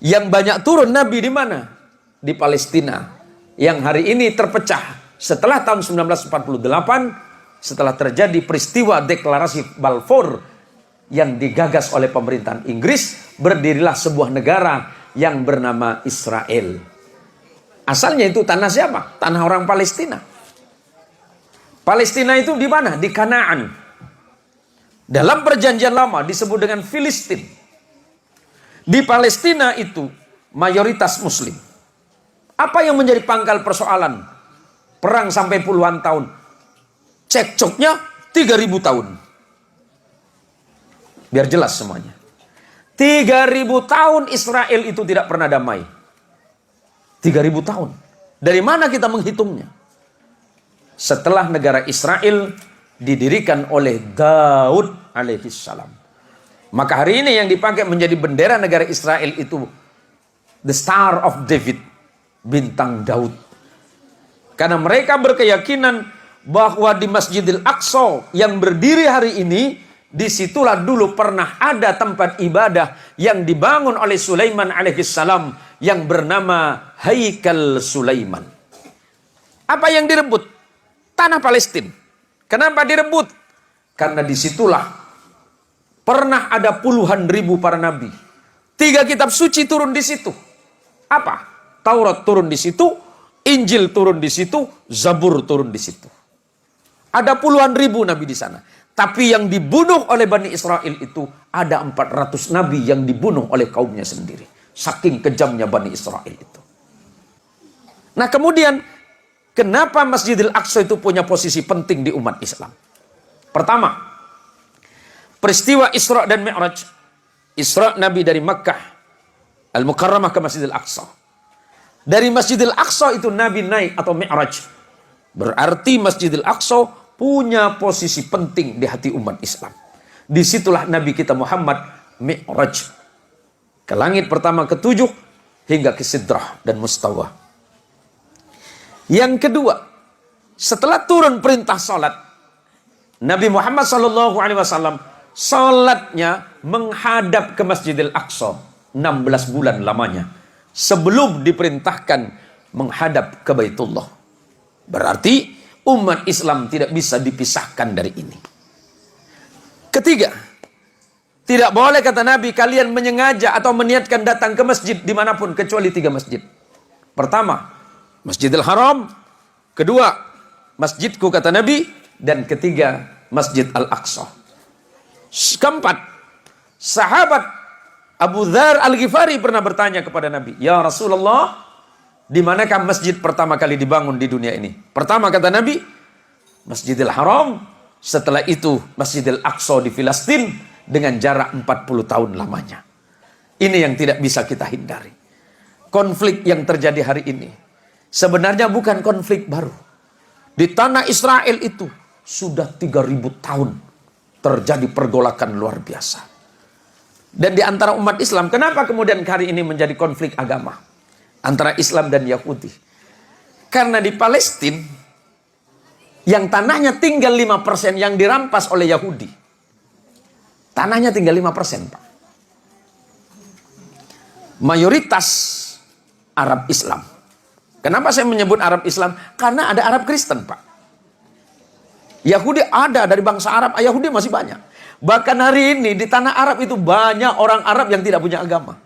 Yang banyak turun Nabi di mana? Di Palestina. Yang hari ini terpecah setelah tahun 1948, setelah terjadi peristiwa deklarasi Balfour yang digagas oleh pemerintahan Inggris, berdirilah sebuah negara yang bernama Israel. Asalnya itu tanah siapa? Tanah orang Palestina. Palestina itu di mana? Di Kanaan. Dalam perjanjian lama disebut dengan Filistin. Di Palestina itu mayoritas Muslim. Apa yang menjadi pangkal persoalan? Perang sampai puluhan tahun. Cekcoknya 3000 tahun. Biar jelas semuanya. 3000 tahun Israel itu tidak pernah damai. 3000 tahun. Dari mana kita menghitungnya? Setelah negara Israel didirikan oleh Daud alaihissalam. Maka hari ini yang dipakai menjadi bendera negara Israel itu the Star of David, bintang Daud. Karena mereka berkeyakinan bahwa di Masjidil Aqsa yang berdiri hari ini, disitulah dulu pernah ada tempat ibadah yang dibangun oleh Sulaiman alaihissalam yang bernama Haikal Sulaiman. Apa yang direbut? Tanah Palestina. Kenapa direbut? Karena disitulah pernah ada puluhan ribu para nabi. 3 kitab suci turun di situ. Apa? Taurat turun di situ, Injil turun di situ, Zabur turun di situ. Ada puluhan ribu nabi di sana. Tapi yang dibunuh oleh Bani Israel itu ada 400 nabi yang dibunuh oleh kaumnya sendiri. Saking kejamnya Bani Israel itu. Nah kemudian, kenapa Masjidil Aqsa itu punya posisi penting di umat Islam? Pertama, peristiwa Isra dan Mi'raj. Isra Nabi dari Makkah Al-Mukarramah ke Masjidil Aqsa. Dari Masjidil Aqsa itu Nabi naik atau Mi'raj. Berarti Masjidil Aqsa punya posisi penting di hati umat Islam. Disitulah Nabi kita Muhammad Mi'raj. Ke langit pertama ke-7 hingga ke Sidrah dan Mustawa. Yang kedua, setelah turun perintah salat, Nabi Muhammad SAW salatnya menghadap ke Masjidil Aqsa 16 bulan lamanya sebelum diperintahkan menghadap ke Baitullah. Berarti umat Islam tidak bisa dipisahkan dari ini. Ketiga, tidak boleh kata Nabi kalian menyengaja atau meniatkan datang ke masjid dimanapun kecuali 3 masjid. Pertama, Masjidil Haram. Kedua, masjidku kata Nabi. Dan ketiga, Masjid Al-Aqsa. Keempat, sahabat Abu Dzar Al-Ghifari pernah bertanya kepada Nabi, "Ya Rasulullah, di manakah masjid pertama kali dibangun di dunia ini?" Pertama kata Nabi, Masjidil Haram. Setelah itu Masjidil Aqsa di Filistin dengan jarak 40 tahun lamanya. Ini yang tidak bisa kita hindari. Konflik yang terjadi hari ini sebenarnya bukan konflik baru. Di tanah Israel itu sudah 3000 tahun terjadi pergolakan luar biasa. Dan di antara umat Islam, kenapa kemudian hari ini menjadi konflik agama antara Islam dan Yahudi? Karena di Palestina yang tanahnya tinggal 5% yang dirampas oleh Yahudi. Tanahnya tinggal 5%, Pak. Mayoritas Arab Islam. Kenapa saya menyebut Arab Islam? Karena ada Arab Kristen, Pak. Yahudi ada dari bangsa Arab, Yahudi masih banyak. Bahkan hari ini di tanah Arab itu banyak orang Arab yang tidak punya agama.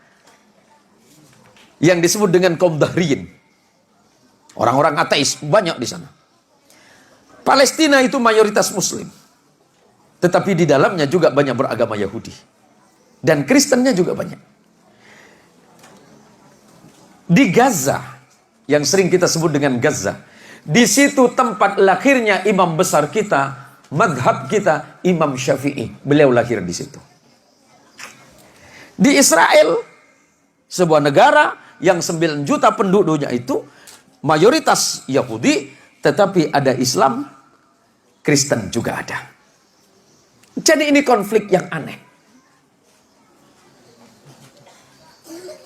Yang disebut dengan kaum Dahriyin. Orang-orang ateis banyak di sana. Palestina itu mayoritas Muslim. Tetapi di dalamnya juga banyak beragama Yahudi. Dan Kristennya juga banyak. Di Gaza, yang sering kita sebut dengan Gaza, di situ tempat lahirnya imam besar kita, madhab kita, Imam Syafi'i. Beliau lahir di situ. Di Israel, sebuah negara yang 9 juta penduduknya itu mayoritas Yahudi, tetapi ada Islam, Kristen juga ada. Jadi ini konflik yang aneh.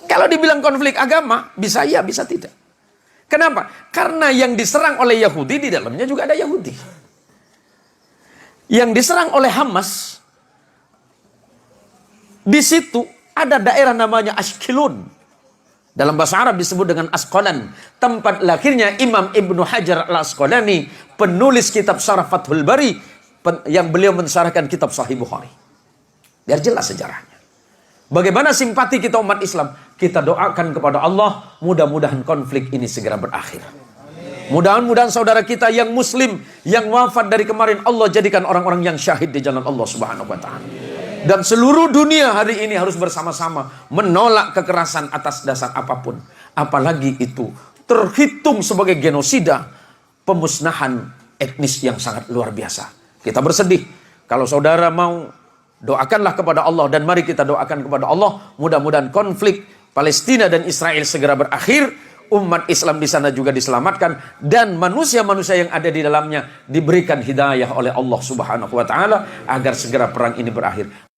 Kalau dibilang konflik agama, bisa iya, bisa tidak. Kenapa? Karena yang diserang oleh Yahudi, di dalamnya juga ada Yahudi. Yang diserang oleh Hamas, di situ ada daerah namanya Ashkelon. Dalam bahasa Arab disebut dengan Asqalan. Tempat lahirnya Imam Ibnu Hajar al-Asqalani, penulis kitab Syarah Fathul Bari, yang beliau mensyarahkan kitab Sahih Bukhari. Biar jelas sejarahnya. Bagaimana simpati kita umat Islam? Kita doakan kepada Allah, mudah-mudahan konflik ini segera berakhir. Mudah-mudahan saudara kita yang muslim, yang wafat dari kemarin, Allah jadikan orang-orang yang syahid di jalan Allah Subhanahu wa ta'ala. Dan seluruh dunia hari ini harus bersama-sama menolak kekerasan atas dasar apapun. Apalagi itu terhitung sebagai genosida, pemusnahan etnis yang sangat luar biasa. Kita bersedih. Kalau saudara mau, doakanlah kepada Allah. Dan mari kita doakan kepada Allah, mudah-mudahan konflik Palestina dan Israel segera berakhir. Umat Islam di sana juga diselamatkan, dan manusia-manusia yang ada di dalamnya diberikan hidayah oleh Allah Subhanahu wa ta'ala agar segera perang ini berakhir.